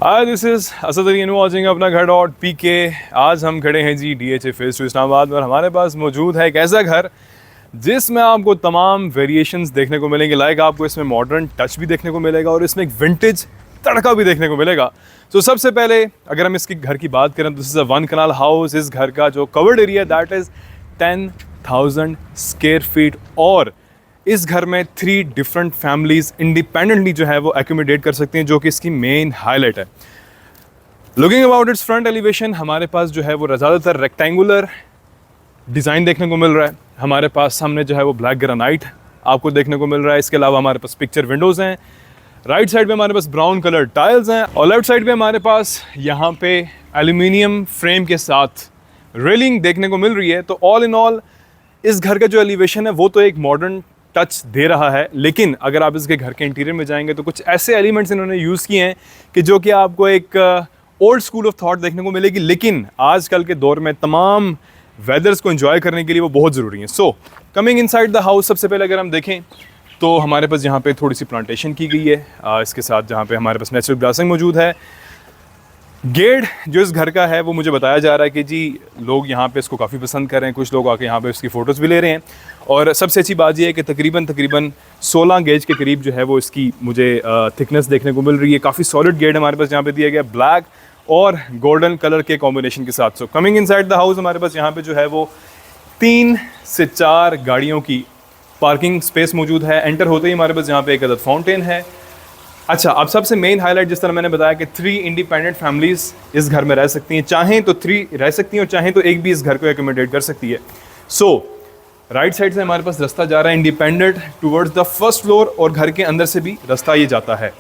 Hi, this is Asad Ali watching अपना घर dot P. आज हम खड़े हैं जी DHA फेस टू इस्लामाबाद और हमारे पास मौजूद है एक ऐसा घर जिसमें आपको तमाम वेरिएशंस देखने को मिलेंगे। लाइक आपको इसमें मॉडर्न टच भी देखने को मिलेगा और इसमें एक विंटेज तड़का भी देखने को मिलेगा। तो सबसे पहले अगर हम इसकी घर की बात करें तो this is a 1 kanal house. इस घर का जो covered area that is 10,000 square feet और इस घर में 3 डिफरेंट फैमिलीज इंडिपेंडेंटली जो है वो एकोमोडेट कर सकती हैं, जो कि इसकी मेन हाईलाइट है। Looking about it's front elevation, हमारे पास जो है वो ज़्यादातर रेक्टेंगुलर डिज़ाइन देखने को मिल रहा है। हमारे पास सामने जो है वो ब्लैक ग्रेनाइट आपको देखने को मिल रहा है। इसके अलावा हमारे पास पिक्चर विंडोज़ हैं। राइट साइड पे हमारे पास ब्राउन कलर टाइल्स हैं और लेफ्ट साइड पे हमारे पास यहाँ पे एल्यूमिनियम फ्रेम के साथ रेलिंग देखने को मिल रही है। तो ऑल इन ऑल इस घर का जो एलिवेशन है वो तो एक मॉडर्न टच दे रहा है, लेकिन अगर आप इसके घर के इंटीरियर में जाएंगे तो कुछ ऐसे एलिमेंट्स इन्होंने यूज़ किए हैं कि जो कि आपको एक ओल्ड स्कूल ऑफ थॉट देखने को मिलेगी, लेकिन आजकल के दौर में तमाम वेदर्स को एंजॉय करने के लिए वो बहुत ज़रूरी हैं। So coming inside the house, सबसे पहले अगर हम देखें तो हमारे पास यहाँ पे थोड़ी सी प्लांटेशन की गई है। इसके साथ जहाँ पे हमारे पास नेचुरल ग्रासिंग मौजूद है। गेट जो इस घर का है वो मुझे बताया जा रहा है कि जी लोग यहाँ पे इसको काफ़ी पसंद कर रहे हैं। कुछ लोग आके यहाँ पे इसकी फ़ोटोज़ भी ले रहे हैं और सबसे अच्छी बात ये है कि तकरीबन 16 गेज के करीब जो है वो इसकी मुझे थिकनेस देखने को मिल रही है। काफ़ी सॉलिड गेट हमारे पास यहाँ पे दिया गया, ब्लैक और गोल्डन कलर के कॉम्बिनेशन के साथ। So coming inside the house, हमारे पास यहाँ पे जो है वो 3 से 4 गाड़ियों की पार्किंग स्पेस मौजूद है। एंटर होते ही हमारे पास यहाँ पे एक अदद फाउंटेन है। अच्छा, अब सबसे मेन हाईलाइट, जिस तरह मैंने बताया कि 3 इंडिपेंडेंट फैमिलीज़ इस घर में रह सकती हैं। चाहें तो 3 रह सकती हैं और चाहें तो एक भी इस घर को एकोमोडेट कर सकती है। सो राइट साइड से हमारे पास रास्ता जा रहा है independent towards the first floor और घर के अंदर से भी रास्ता ये जाता है।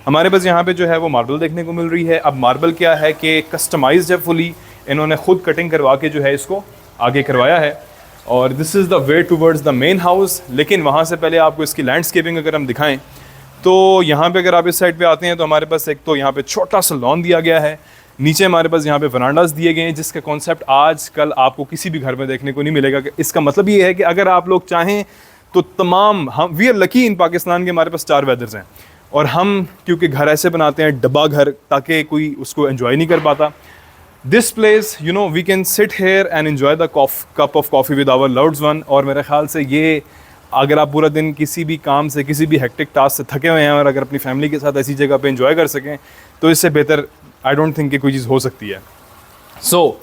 हमारे पास यहाँ पे जो है वो मार्बल देखने को मिल रही है। अब मार्बल क्या है कि कस्टमाइज्ड है फुली, इन्होंने खुद कटिंग करवा के जो है इसको आगे करवाया है और this is the way towards the main house. लेकिन वहाँ से पहले आपको इसकी लैंडस्केपिंग अगर हम दिखाएं तो यहाँ पे अगर आप इस साइड पे आते हैं तो हमारे पास एक तो यहाँ पे छोटा सा लॉन दिया गया है। नीचे हमारे पास यहाँ पे वरांडास दिए गए हैं, जिसका कॉन्सेप्ट आजकल आपको किसी भी घर में देखने को नहीं मिलेगा। इसका मतलब ये है कि अगर आप लोग चाहें तो तमाम, हम we are lucky in Pakistan के, हमारे पास 4 वेदर्स हैं और हम क्योंकि घर ऐसे बनाते हैं डब्बा घर ताकि कोई उसको एंजॉय नहीं कर पाता। This place you know we can sit here and enjoy the cup of coffee with our loved one. और मेरे ख्याल से ये, अगर आप पूरा दिन किसी भी काम से, किसी भी हेक्टिक टास्क से थके हुए हैं और अगर अपनी फैमिली के साथ ऐसी जगह पे एंजॉय कर सकें तो इससे बेहतर आई डोंट थिंक कि कोई चीज़ हो सकती है। So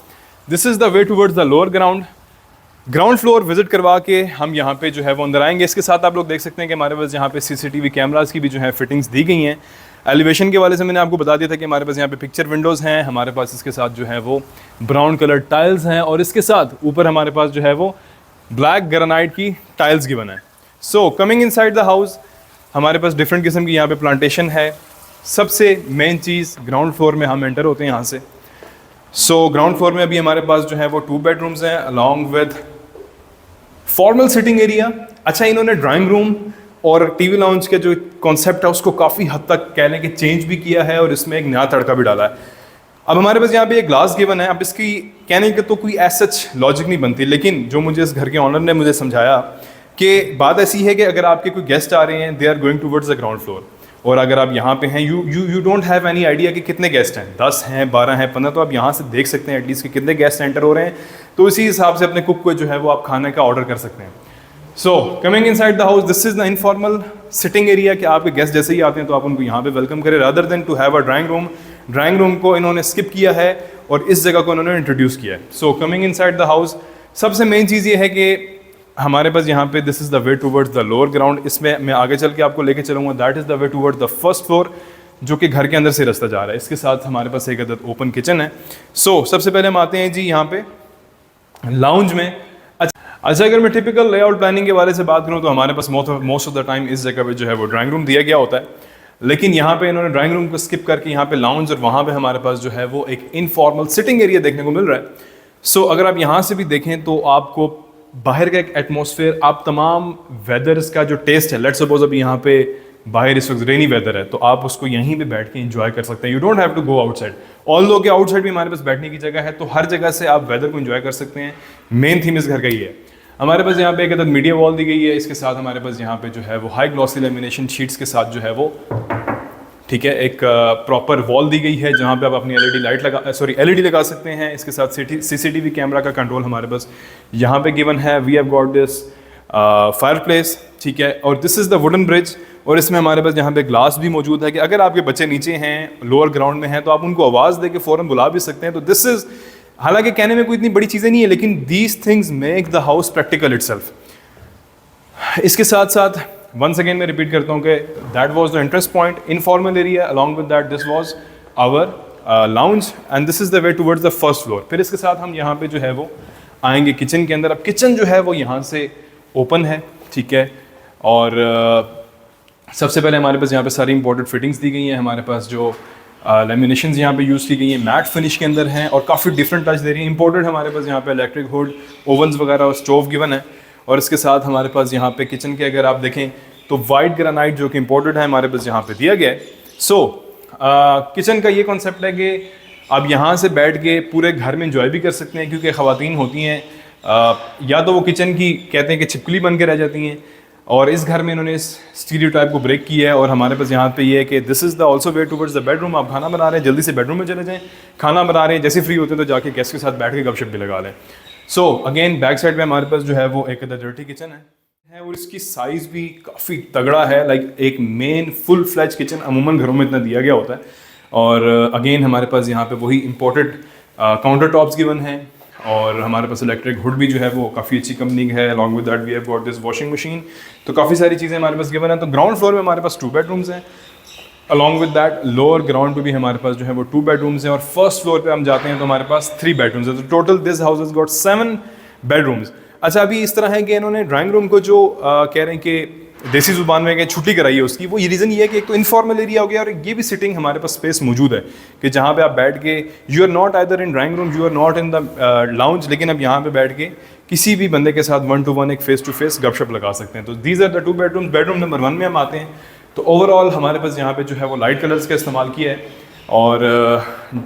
this is the way towards the lower ground floor visit करवा के हम यहाँ पे जो है वो अंदर आएंगे। इसके साथ आप लोग देख सकते हैं कि हमारे पास यहाँ पे CCTV कैमरास की भी जो है फिटिंग्स दी गई हैं। एलिवेशन के वाले से मैंने आपको बता दिया था कि हमारे पास यहाँ पे पिक्चर विंडोज़ हैं। हमारे पास इसके साथ जो है वो ब्राउन कलर टाइल्स हैं और इसके साथ ऊपर हमारे पास जो है वो ब्लैक ग्रेनाइट की टाइल्स गिवन है। So coming inside the house, हमारे पास डिफरेंट किस्म की यहाँ पे प्लांटेशन है। सबसे मेन चीज़, ग्राउंड फ्लोर में हम एंटर होते हैं यहाँ से। सो ग्राउंड फ्लोर में अभी हमारे पास जो है वो 2 बेडरूम्स हैं along with formal sitting area. अच्छा, इन्होंने ड्राइंग रूम और टीवी लाउंज के जो कॉन्सेप्ट है उसको काफ़ी हद तक कह लें कि चेंज भी किया है और इसमें एक नया तड़का भी डाला है। अब हमारे पास यहाँ पे एक ग्लास गिवन है। अब इसकी कहने के तो कोई एसच लॉजिक नहीं बनती, लेकिन जो मुझे इस घर के ऑनर ने मुझे समझाया कि बात ऐसी है कि अगर आपके कोई गेस्ट आ रहे हैं, they are going towards the ground floor, और अगर आप यहाँ पे हैं, you don't have any idea कि कितने गेस्ट हैं, 10 हैं, 12 हैं, 15, तो आप यहाँ से देख सकते हैं एटलीस्ट कि कितने गेस्ट एंटर हो रहे हैं। तो इसी हिसाब से अपने कुक को जो है वो आप खाने का ऑर्डर कर सकते हैं। So coming inside the house, this is the informal sitting area कि आपके गेस्ट जैसे ही आते हैं तो आप उनको यहाँ पे वेलकम करें rather than to have a drawing room. Drawing room को इन्होंने स्किप किया है और इस जगह को इन्होंने इंट्रोड्यूस किया है। So coming inside the house, सबसे मेन चीज़ ये है कि हमारे पास यहाँ पे this is the way towards the lower ground. इसमें मैं आगे चल के आपको लेके चलूँगा, that is the way towards the first floor, जो कि घर के अंदर से रास्ता जा रहा है। इसके साथ हमारे पास एक अदद ओपन किचन है। सो सबसे पहले हम आते हैं जी यहाँ पे लाउंज में। अच्छा, अगर मैं टिपिकल लेआउट प्लानिंग के बारे से बात करूँ तो हमारे पास मोस्ट ऑफ द टाइम इस जगह पे जो है वो ड्राइंग रूम दिया गया होता है, लेकिन यहाँ पे इन्होंने ड्राइंग रूम को स्किप करके यहाँ पे लाउंज और वहाँ पे हमारे पास जो है वो एक इनफॉर्मल सिटिंग एरिया देखने को मिल रहा है। सो अगर आप यहाँ से भी देखें तो आपको बाहर का एक एटमॉस्फेयर, आप तमाम वेदर्स का जो टेस्ट है, लेट्स सपोज अभी यहाँ पे बाहर इस वक्त रेनी वेदर है तो आप उसको यहीं पे बैठ के एंजॉय कर सकते हैं। You don't have to go outside. Although के आउटसाइड भी हमारे पास बैठने की जगह है, तो हर जगह से आप वेदर को एंजॉय कर सकते हैं। मेन थीम इस घर का ही है। हमारे पास यहाँ पे एक अदद मीडिया वॉल दी गई है। इसके साथ हमारे पास यहाँ पे जो है वो हाई ग्लॉसी लेमिनेशन शीट्स के साथ जो है वो ठीक है, एक प्रॉपर वॉल दी गई है जहाँ पे आप अपनी एलईडी लगा सकते हैं। इसके साथ सीसीटीवी कैमरा का कंट्रोल हमारे पास यहाँ पे गिवन है। We have got this fire place, ठीक है, और this is the wooden bridge. और इसमें हमारे पास यहाँ पे ग्लास भी मौजूद है कि अगर आपके बच्चे नीचे हैं, लोअर ग्राउंड में हैं, तो आप उनको आवाज़ दे के फ़ौरन बुला भी सकते हैं। तो दिस इज़, हालांकि कहने में कोई इतनी बड़ी चीज़ें नहीं है, लेकिन these things make the house practical itself. इसके साथ साथ वंस अगेन मैं रिपीट करता हूँ कि that was the interest point, informal area, along with that this was our lounge and this is the way towards the first floor. फिर इसके साथ हम यहाँ पे जो है वो आएंगे किचन के अंदर। अब किचन जो है वो यहाँ से ओपन है, ठीक है, और सबसे पहले हमारे पास यहाँ पे सारी इंपॉर्टेंट फिटिंग्स दी गई हैं। हमारे पास जो लेमिनेशंस यहाँ पे यूज़ की गई हैं मैट फिनिश के अंदर हैं और काफ़ी डिफरेंट टच दे रही हैं। इंपॉर्टेंट हमारे पास यहाँ पे इलेक्ट्रिक हुड, ओवन्स वगैरह और स्टोव गिवन है। और इसके साथ हमारे पास यहाँ पे किचन के अगर आप देखें तो वाइट ग्रेनाइट जो कि इंपॉर्टेंट है हमारे पास यहाँ पे दिया गया है। सो किचन का ये कॉन्सेप्ट है कि आप यहाँ से बैठ के पूरे घर में इंजॉय भी कर सकते हैं, क्योंकि ख़वातीन होती हैं या तो वो किचन की कहते हैं कि छिपकली बन के रह जाती हैं, और इस घर में इन्होंने इस स्टीरियोटाइप को ब्रेक किया है। और हमारे पास यहाँ पे ये है कि this is the also way towards the bedroom. आप खाना बना रहे हैं, जल्दी से बेडरूम में चले जाएं, खाना बना रहे हैं, जैसे फ्री होते हैं तो जाके गेस्ट के साथ बैठ के गपशप भी लगा लें। सो अगेन बैक साइड में हमारे पास जो है वो एक डर्टी किचन है और इसकी साइज़ भी काफ़ी तगड़ा है। लाइक एक मेन फुल फ्लैज किचन अमूमन घरों में इतना दिया गया होता है। और अगेन हमारे पास यहाँ पे वही इम्पोर्टेड काउंटर टॉप्स गिवन हैं और हमारे पास इलेक्ट्रिक हुड भी जो है वो काफ़ी अच्छी कंपनी है। Along with that we have got this washing machine. तो काफ़ी सारी चीज़ें हमारे पास गिवन है। तो ग्राउंड फ्लोर में हमारे पास 2 बेडरूम्स हैं। Along with that lower ground पे भी हमारे पास जो है वो 2 बेडरूम्स हैं और फर्स्ट फ्लोर पे हम जाते हैं तो हमारे पास 3 बेडरूम्स हैं। तो total this house has got 7 bedrooms. अच्छा, अभी इस तरह है कि इन्होंने ड्राइंग रूम को जो कह रहे हैं कि देसी जुबान में छुट्टी कराई है उसकी, वो ये रीज़न ये है कि एक तो इनफॉर्मल एरिया हो गया और ये भी सिटिंग हमारे पास स्पेस मौजूद है कि जहाँ पे आप बैठ के you are not either in drawing room, you are not in the lounge, लेकिन अब यहाँ पे बैठ के किसी भी बंदे के साथ 1 to 1 एक फेस टू फेस गपशप लगा सकते हैं। तो these are the 2 bedroom. Bedroom number 1 में हम आते हैं तो ओवरऑल हमारे पास यहाँ पे जो है वो लाइट कलर्स का इस्तेमाल किया है। और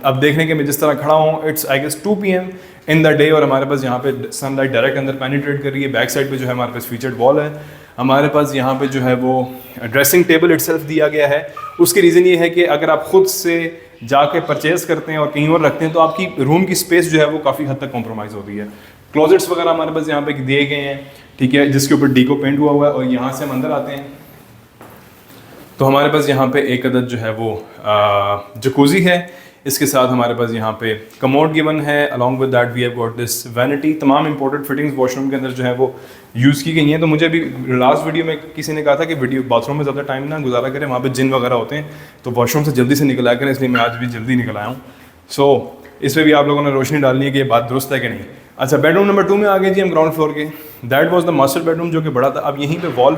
अब देखने के मैं जिस तरह खड़ा हूँ, it's I guess 2 PM in the day और हमारे पास यहाँ पे सनलाइट डायरेक्ट अंदर पेनिट्रेट कर रही है। बैक साइड पे जो है हमारे पास फीचर्ड वॉल है। हमारे पास यहाँ पे जो है वो ड्रेसिंग टेबल इटसेल्फ दिया गया है। उसकी रीज़न ये है कि अगर आप खुद से जाके परचेज़ करते हैं और कहीं और रखते हैं तो आपकी रूम की स्पेस जो है वो काफ़ी हद तक कॉम्प्रोमाइज़ होती है। क्लोजेट्स वगैरह हमारे पास यहाँ पे दिए गए हैं, ठीक है, जिसके ऊपर डीको पेंट हुआ हुआ है। और यहाँ से हम अंदर आते हैं तो हमारे पास यहाँ पे एक अदद जो है वो जकूज़ी है। इसके साथ हमारे पास यहाँ पे कमोड गिवन है। Along with that we have got this vanity. तमाम इंपॉर्टेंट फिटिंग्स वॉशरूम के अंदर जो है वो यूज़ की गई हैं। तो मुझे भी लास्ट वीडियो में किसी ने कहा था कि वीडियो बाथरूम में ज़्यादा टाइम ना गुजारा करें, वहाँ पे जिन वगैरह होते हैं, तो वॉशरूम से जल्दी से निकल आया करें, इसलिए मैं आज भी जल्दी निकल आया हूँ। सो इस पर भी आप लोगों ने रोशनी डालनी है कि ये बात दुरुस्त है कि नहीं। अच्छा, बेडरूम नंबर 2 में आ गए जी हम ग्राउंड फ्लोर के। That was the master bedroom जो कि बड़ा था। अब यहीं पर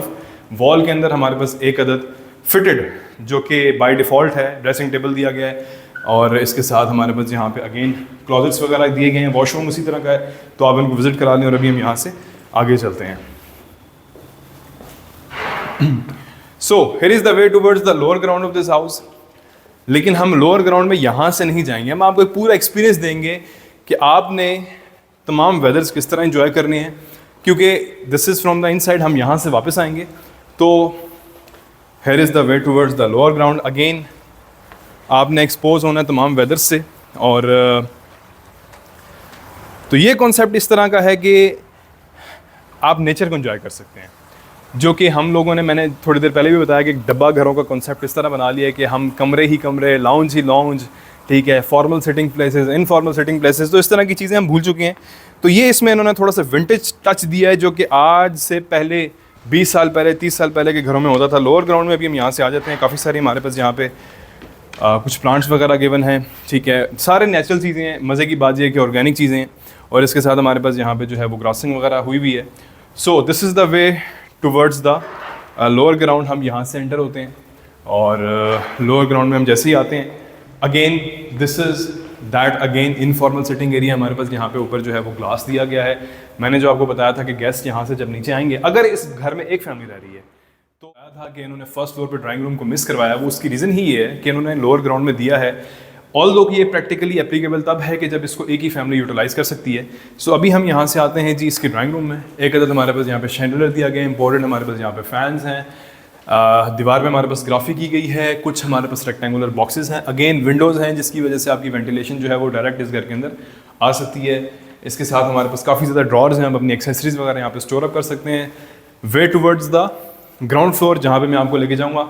वॉल के अंदर हमारे पास एक अदद फिटेड जो कि बाय डिफ़ॉल्ट है ड्रेसिंग टेबल दिया गया है। और इसके साथ हमारे पास यहाँ पे अगेन क्लोजेट्स वगैरह दिए गए हैं। वॉशरूम उसी तरह का है, तो आप इनको विजिट करा लें। और अभी हम यहाँ से आगे चलते हैं। So here is the way towards the lower ground of this house. लेकिन हम लोअर ग्राउंड में यहाँ से नहीं जाएंगे, हम आपको एक पूरा एक्सपीरियंस देंगे कि आपने तमाम वेदर्स किस तरह इंजॉय करने हैं, क्योंकि this is from the inside. हम यहाँ से वापस आएंगे तो here is the way towards the lower ground. Again आपने एक्सपोज होना है तमाम वेदर्स से। और तो ये कॉन्सेप्ट इस तरह का है कि आप नेचर को एंजॉय कर सकते हैं, जो कि हम लोगों ने, मैंने थोड़ी देर पहले भी बताया कि डब्बा घरों का कॉन्सेप्ट इस तरह बना लिया है कि हम कमरे ही कमरे, लाउंज ही लाउंज, ठीक है, formal sitting places, informal sitting places, तो इस तरह की चीज़ें हम भूल चुके हैं। तो ये इसमें इन्होंने थोड़ा सा विंटेज टच दिया है, जो कि आज से पहले 20 साल पहले, 30 साल पहले के घरों में होता था। लोअर ग्राउंड में भी हम यहाँ से आ जाते हैं। काफ़ी सारी हमारे पास यहाँ पे कुछ प्लांट्स वगैरह गिवन हैं, ठीक है, सारे नेचुरल चीज़ें हैं। मज़े की बात ये है कि ऑर्गेनिक चीज़ें हैं। और इसके साथ हमारे पास यहाँ पे जो है वो ग्रासिंग वगैरह हुई भी है। So this is the way towards the lower ground. हम यहाँ से एंटर होते हैं और लोअर ग्राउंड में हम जैसे ही आते हैं, again this is that again informal sitting area. हमारे पास यहाँ पे ऊपर जो है वो ग्लास दिया गया है। मैंने जो आपको बताया था कि गेस्ट यहाँ से जब नीचे आएंगे, अगर इस घर में एक फैमिली रह रही है, तो आया था कि इन्होंने फर्स्ट फ्लोर पे ड्राइंग रूम को मिस करवाया। वो उसकी रीज़न ही ये है कि इन्होंने लोअर ग्राउंड में दिया है। ऑल्दो कि ये प्रैक्टिकली एप्लीकेबल तब है कि जब इसको एक ही फैमिली यूटिलाइज़ कर सकती है। सो अभी हम यहाँ से आते हैं जी इसकी ड्राइंग रूम में। एक अदद हमारे पास यहाँ पे शैंडलियर दिया गया है, इंपॉर्टेंट हमारे पास यहाँ पे फैंस हैं, दीवार पे हमारे पास ग्राफी की गई है, कुछ हमारे पास रेक्टेंगुलर बॉक्सेस हैं, अगेन विंडोज़ हैं जिसकी वजह से आपकी वेंटिलेशन जो है वो डायरेक्ट इस घर के अंदर आ सकती है। इसके साथ हमारे पास काफ़ी ज़्यादा ड्रॉर्स हैं, हम अपनी एक्सेसरीज वगैरह यहाँ पे स्टोर अप कर सकते हैं। वे टुवर्ड्स द ग्राउंड फ्लोर जहाँ पे मैं आपको लेके जाऊँगा,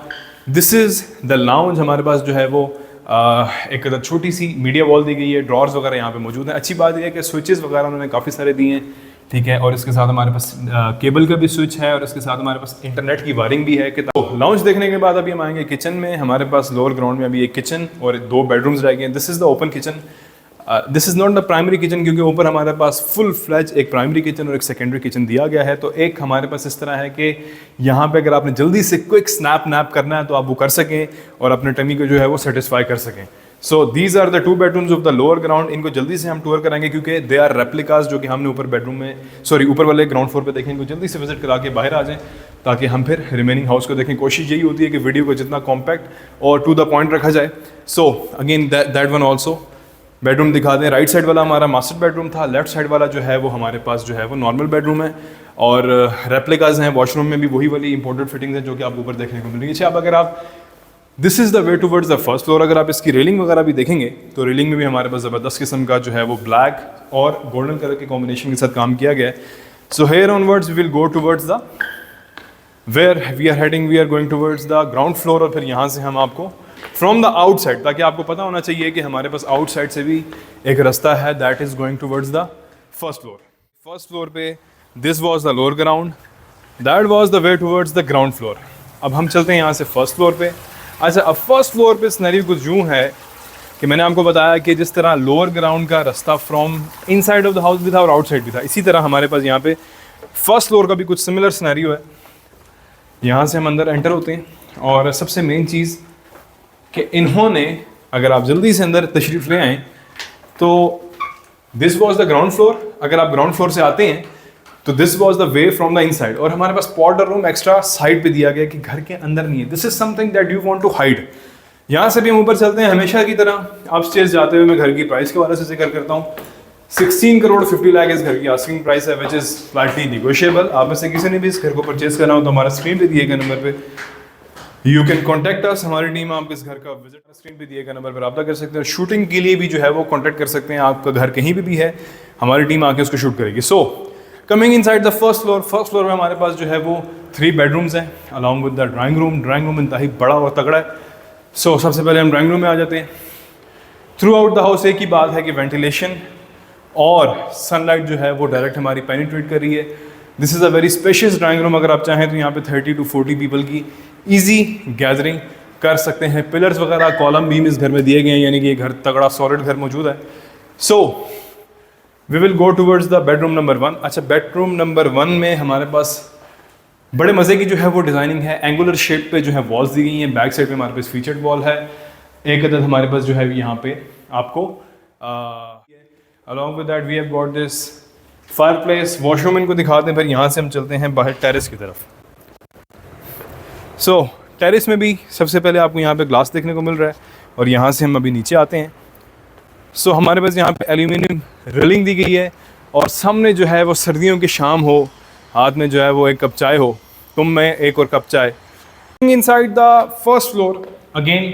दिस इज़ द लाउंज। हमारे पास जो है वो एक छोटी सी मीडिया वॉल दी गई है, ड्रॉर्स वगैरह यहाँ पे मौजूद हैं। अच्छी बात यह है कि स्विचेस वगैरह उन्होंने काफ़ी सारे दिए हैं, ठीक है। और इसके साथ हमारे पास केबल का भी स्विच है और इसके साथ हमारे पास इंटरनेट की वायरिंग भी है। तो लाउंज देखने के बाद अभी हम आएंगे किचन में। हमारे पास लोअर ग्राउंड में अभी एक किचन और 2 बेडरूम्स रह गए हैं। This is the open kitchen, this is not the primary kitchen, क्योंकि ऊपर हमारे पास फुल फ्लैज एक प्राइमरी किचन और एक सेकेंडरी किचन दिया गया है। तो एक हमारे पास इस तरह है कि यहाँ पे अगर आपने जल्दी से क्विक स्नैप नैप करना है तो आप वो कर सकें और अपने टमी को जो है वो सेटिस्फाई कर सकें। So these are the 2 bedrooms of the lower ground. इनको जल्दी से हम टूर कराएंगे क्योंकि दे आर रेप्लिकाज जो कि हमने ऊपर बेडरूम में ऊपर वाले ग्राउंड फ्लोर पे देखें। इनको जल्दी से विजिट करा के बाहर आ जाएं ताकि हम फिर रिमेनिंग हाउस को देखें। कोशिश यही होती है कि वीडियो को जितना कॉम्पैक्ट और टू द पॉइंट रखा जाए। So again that one also bedroom दिखा दें। राइट साइड वाला हमारा मास्टर बेडरूम था, लेफ्ट साइड वाला जो है वो हमारे पास जो है वो नॉर्मल बेडरूम है और रेप्लिकाज हैं। वॉशरूम में भी वही वाली इंपोर्टेड फिटिंग्स हैं जो कि आपको ऊपर देखने को मिलेंगी। अच्छा, अब अगर आप this is the way towards the first floor, अगर आप इसकी रेलिंग वगैरह भी देखेंगे तो रेलिंग में भी हमारे पास ज़बरदस्त किस्म का जो है वो ब्लैक और गोल्डन कलर के कॉम्बिनेशन के साथ काम किया गया है। So here onwards we will go towards the where we are heading, we are going towards the ground floor. और फिर यहाँ से हम आपको फ्रॉम द आउटसाइड, ताकि आपको पता होना चाहिए कि हमारे पास आउटसाइड से भी एक रास्ता है that is going towards the first floor. First floor पे this was the lower ground, that was the way towards the ground floor. अब हम चलते हैं यहाँ से फर्स्ट फ्लोर पे। अच्छा, अब फर्स्ट फ्लोर पे सिनेरियो कुछ यूँ है कि मैंने आपको बताया कि जिस तरह लोअर ग्राउंड का रास्ता from inside of the house भी था और आउटसाइड भी था, इसी तरह हमारे पास यहाँ पे फर्स्ट फ्लोर का भी कुछ सिमिलर सिनेरियो है। यहाँ से हम अंदर एंटर होते हैं और सबसे मेन चीज़ कि इन्होंने, अगर आप जल्दी से अंदर तशरीफ़ ले आएँ तो this was the ground floor. अगर आप ग्राउंड फ्लोर से आते हैं तो this was the way from the inside. और हमारे पास पाउडर रूम एक्स्ट्रा साइड पे दिया गया कि घर के अंदर नहीं है। This is something that you want to hide. यहाँ से भी हम ऊपर चलते हैं हमेशा की तरह। अपस्टेयर्स जाते हुए मैं घर की प्राइस के बारे से जिक्र करता हूँ। 16 करोड़ 50 लाख इस घर की आस्किंग प्राइस है, विच इज़ स्लाइटली निगोशिएबल। आप में से किसी ने भी इस घर को परचेज करना हो तो हमारा स्क्रीन पे दिए गए नंबर पे यू कैन कॉन्टैक्ट अस। हमारी टीम आपके इस घर का विजिट स्क्रीन पे दिए गए नंबर पर रब्ता कर सकते हैं। शूटिंग के लिए भी जो है वो कॉन्टैक्ट कर सकते हैं। आपका घर कहीं भी है, हमारी टीम आके उसको शूट करेगी। So coming inside the first floor, first floor में हमारे पास जो है वो 3 बेडरूम्स हैं along with the drawing room. Drawing room इंतहाई बड़ा और तगड़ा है। सो सबसे पहले हम ड्राइंग रूम में आ जाते हैं। थ्रू आउट द हाउस एक ही बात है कि वेंटिलेशन और सनलाइट जो है वो डायरेक्ट हमारी पेनिट्रेट कर रही है। This is a very spacious drawing room. अगर आप चाहें तो यहाँ पे 30 to 40 पीपल की ईजी गैदरिंग कर सकते हैं। पिलर्स वगैरह कॉलम बीम इस घर में दिए गए हैं, यानी कि ये घर तगड़ा सॉलिड घर मौजूद है। So we will go towards the bedroom number 1। अच्छा, बेडरूम नंबर 1 में हमारे पास बड़े मज़े की जो है वो डिज़ाइनिंग है। एंगुलर शेप पे जो है वॉल्स दी गई हैं। बैक साइड पे हमारे पास फीचर्ड वॉल है। एक अदद हमारे पास जो है यहाँ पे आपको along with that we have got this fireplace. Washroom इनको दिखाते हैं, फिर यहाँ से हम चलते हैं बाहर टेरेस की तरफ। सो टेरेस में भी सबसे पहले आपको यहाँ पे ग्लास देखने को मिल रहा है और यहाँ से हम अभी नीचे आते हैं। सो हमारे पास यहाँ पे एल्यूमिनियम रेलिंग दी गई है और सामने जो है वो सर्दियों की शाम हो, हाथ में जो है वो एक कप चाय हो, तुम में एक और कप चाय। Inside the first floor again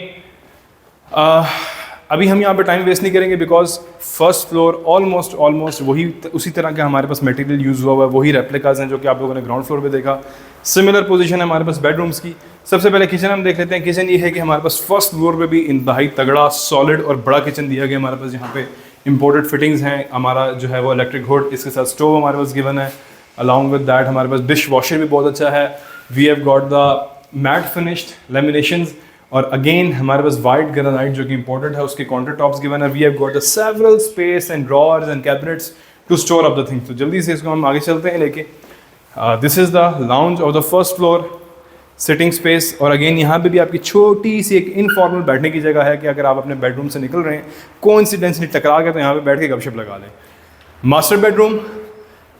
अभी हम यहाँ पे टाइम वेस्ट नहीं करेंगे बिकॉज फर्स्ट फ्लोर ऑलमोस्ट वही उसी तरह का हमारे पास मटेरियल यूज़ हुआ है, वही रेप्लिकाज हैं जो कि आप लोगों ने ग्राउंड फ्लोर पे देखा। सिमिलर पोजीशन है हमारे पास बेडरूम्स की। सबसे पहले किचन हम देख लेते हैं। किचन ये है कि हमारे पास फर्स्ट फ्लोर पे भी इंतहाई तगड़ा सॉलिड और बड़ा किचन दिया गया। हमारे पास यहाँ पे इंपोर्टेड फिटिंग्स हैं। हमारा जो है वो इलेक्ट्रिक हुड, इसके साथ स्टोव हमारे पास गिवन है। अलॉन्ग विद दैट हमारे पास डिश वॉशर भी बहुत अच्छा है। We have got the matte finished laminations और अगेन हमारे पास वाइट ग्रेनाइट जो कि इंपॉर्टेंट है, उसके काउंटर टॉप्स गिवन है। We have got the several space and drawers and cabinets to store up the things. तो जल्दी से इसको हम आगे चलते हैं लेके। This is the lounge of the first floor, sitting space. और अगेन यहाँ पे भी आपकी छोटी सी एक इनफॉर्मल बैठने की जगह है कि अगर आप अपने बेडरूम से निकल रहे हैं कोइंसिडेंसली टकरा के, तो यहाँ पे बैठ के गपशप लगा लें। मास्टर बेडरूम,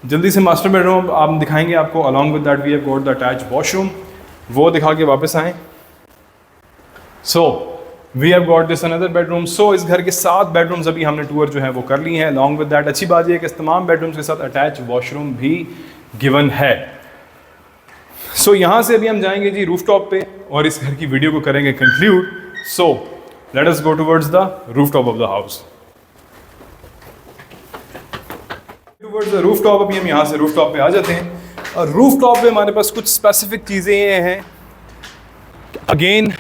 जल्दी से मास्टर बेडरूम आप दिखाएंगे आपको। Along with that we have got the attach washroom, वो दिखा के वापस आएँ। So we have got this another bedroom. So इस घर के 7 बेडरूम्स अभी हमने टूर जो है वो कर ली हैं। अलॉन्ग विद दैट अच्छी बात यह है कि इस तमाम बेडरूम्स के साथ अटैच वॉशरूम भी गिवन है। सो यहाँ से अभी हम जाएंगे जी रूफटॉप पे और इस घर की वीडियो को करेंगे conclude. So let us go towards the rooftop of the house. Towards the rooftop अभी हम यहाँ से रूफटॉप पे आ जाते हैं और रूफटॉप पे हमारे पास कुछ स्पेसिफिक चीज़ें ये हैं। अगेन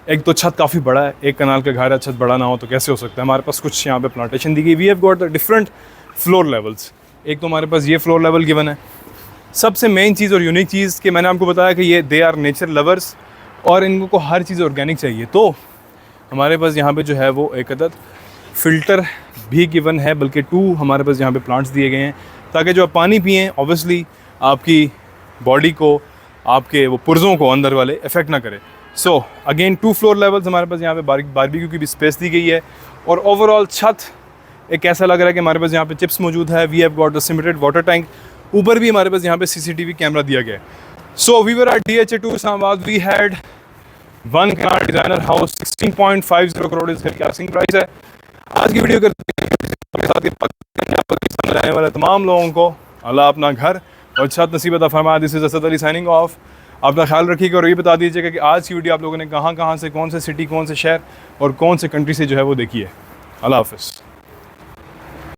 एक तो छत काफ़ी बड़ा है, एक कनाल का घर है, छत बड़ा ना हो तो कैसे हो सकता है। हमारे पास कुछ यहाँ पे प्लांटेशन दी गई। We have got the different floor levels. एक तो हमारे पास ये फ्लोर लेवल गिवन है। सबसे मेन चीज़ और यूनिक चीज़ कि मैंने आपको बताया कि ये दे आर नेचर लवर्स और इनको हर चीज़ ऑर्गेनिक चाहिए। तो हमारे पास यहाँ पे जो है वो एक अदद फ़िल्टर भी गिवन है, बल्कि 2 हमारे पास यहाँ पे प्लांट्स दिए गए हैं ताकि जो आप पानी पिएँ ऑब्वियसली आपकी बॉडी को, आपके वो पुर्ज़ों को अंदर वाले इफ़ेक्ट ना करे। सो अगेन 2 फ्लोर लेवल्स हमारे पास यहाँ पे बारबेक्यू की भी स्पेस दी गई है और ओवरऑल छत एक ऐसा लग रहा है कि हमारे पास यहाँ पे चिप्स मौजूद है। We have got the cemented water tank. ऊपर भी हमारे पास यहाँ पे CCTV कैमरा दिया गया है। So we were at DHA2 Islamabad. We had 1 कार डिज़ाइनर हाउस। 16.50 करोड़ इस घर की आस्किंग प्राइस है। आज की वीडियो करते हैं रहने वाले तमाम लोगों को अल्लाह अपना घर और छत नसीब अता फरमाए। This is Asad Ali signing off. अपना ख्याल रखिएगा और ये बता दीजिएगा कि आज की वीडियो आप लोगों ने कहाँ से, कौन से सिटी, कौन से शहर और कौन से कंट्री से जो है वो देखी है। अल्लाह हाफ़िज़।